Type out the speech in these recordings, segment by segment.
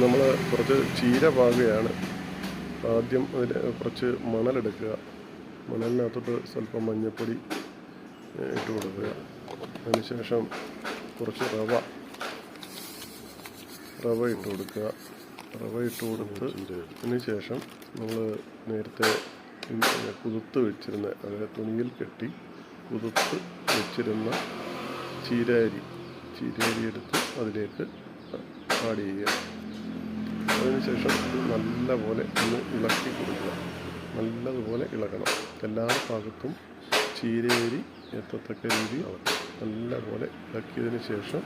നമ്മൾ കുറച്ച് ചീര പാകുകയാണ്. ആദ്യം അതിൽ കുറച്ച് മണലെടുക്കുക. മണലിനകത്തോട്ട് സ്വല്പം മഞ്ഞൾപ്പൊടി ഇട്ട് കൊടുക്കുക. അതിനുശേഷം കുറച്ച് റവ ഇട്ട് കൊടുക്കുക. റവ ഇട്ട് കൊടുത്തതിന് ശേഷം നമ്മൾ നേരത്തെ കുതിർത്ത് വെച്ചിരുന്ന, അതായത് തുണിയിൽ കെട്ടി കുതിർത്ത് വെച്ചിരുന്ന ചീരയരി എടുത്ത് അതിലേക്ക് ആഡ് ചെയ്യുക. അതിനുശേഷം നല്ലപോലെ ഒന്ന് ഇളക്കി കൊടുക്കുക. നല്ലതുപോലെ ഇളകണം. എല്ലാ ഭാഗത്തും ചീരയരി എത്തത്തക്ക രീതിയിൽ നല്ലപോലെ ഇളക്കിയതിന് ശേഷം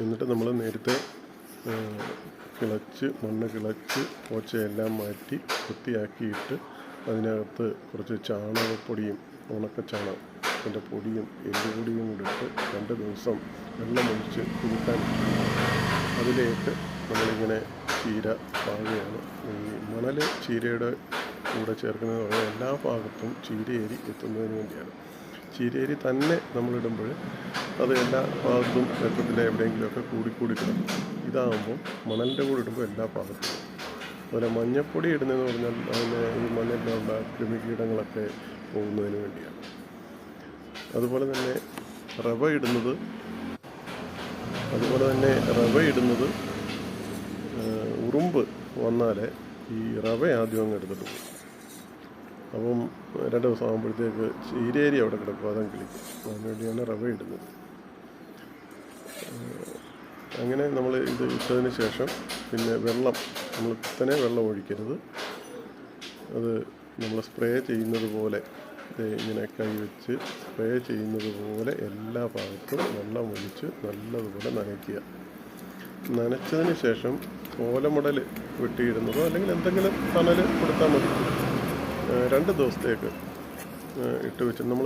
എന്നിട്ട് നമ്മൾ നേരത്തെ മണ്ണ് കിളച്ച് പോച്ചയെല്ലാം മാറ്റി വൃത്തിയാക്കിയിട്ട് അതിനകത്ത് കുറച്ച് ചാണകപ്പൊടിയും ഉണക്കച്ചാണകത്തിൻ്റെ പൊടിയും എല്ലുപൊടിയും കൂടി ഇട്ട് 2 ദിവസം വെള്ളമൊഴിച്ച് കുതിർക്കാൻ. അതിലേക്ക് നമ്മളിങ്ങനെ ചീര പാകുകയാണ്. ഈ മണൽ ചീരയുടെ കൂടെ ചേർക്കുന്നത് പറഞ്ഞാൽ എല്ലാ ഭാഗത്തും ചീരയരി എത്തുന്നതിന് വേണ്ടിയാണ്. ചീരയരി തന്നെ നമ്മളിടുമ്പോൾ അത് എല്ലാ ഭാഗത്തും രക്തത്തിലെ എവിടെയെങ്കിലുമൊക്കെ കൂടി കിടക്കും. ഇതാകുമ്പോൾ മണലിൻ്റെ കൂടെ ഇടുമ്പോൾ എല്ലാ ഭാഗത്തും. അതുപോലെ മഞ്ഞൾപ്പൊടി ഇടുന്നതെന്ന് പറഞ്ഞാൽ അതിന് ഈ മണ്ണിലുള്ള കൃമികീടങ്ങളൊക്കെ പോകുന്നതിന് വേണ്ടിയാണ്. അതുപോലെ തന്നെ റവ ഇടുന്നത് ഉറുമ്പ് വന്നാൽ ഈ റവ ആദ്യം അങ്ങ് എടുത്തിട്ട് പോകും. അപ്പം 2 ദിവസം ആകുമ്പോഴത്തേക്ക് ചീരയരി അവിടെ കിടക്കും, അതങ്ങ് കിളിക്കും. അതിനുവേണ്ടിയാണ് റവ ഇടുന്നത്. അങ്ങനെ നമ്മൾ ഇത് ഇട്ടതിന് ശേഷം പിന്നെ നമ്മൾ കുത്തനെ വെള്ളം ഒഴിക്കരുത്. അത് നമ്മൾ സ്പ്രേ ചെയ്യുന്നത് പോലെ ഇങ്ങനെ കൈ വെച്ച് സ്പ്രേ ചെയ്യുന്നത് പോലെ എല്ലാ ഭാഗത്തും വെള്ളം ഒഴിച്ച് നല്ലതുപോലെ നനച്ചതിന് ശേഷം ഓലമുടൽ വെട്ടിയിടുന്നതോ അല്ലെങ്കിൽ എന്തെങ്കിലും തണൽ കൊടുത്താൽ മതി. 2 ദിവസത്തേക്ക് ഇട്ട് വെച്ച് നമ്മൾ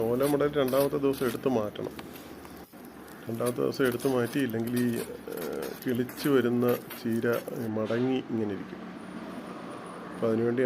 ഓലമുടൽ 2ാമത്തെ ദിവസം എടുത്ത് മാറ്റണം. 2ാമത്തെ ദിവസം എടുത്ത് മാറ്റിയില്ലെങ്കിൽ ഈ കിളിച്ച് വരുന്ന ചീര മടങ്ങി ഇങ്ങനെ ഇരിക്കും. അപ്പോൾ അതിനുവേണ്ടി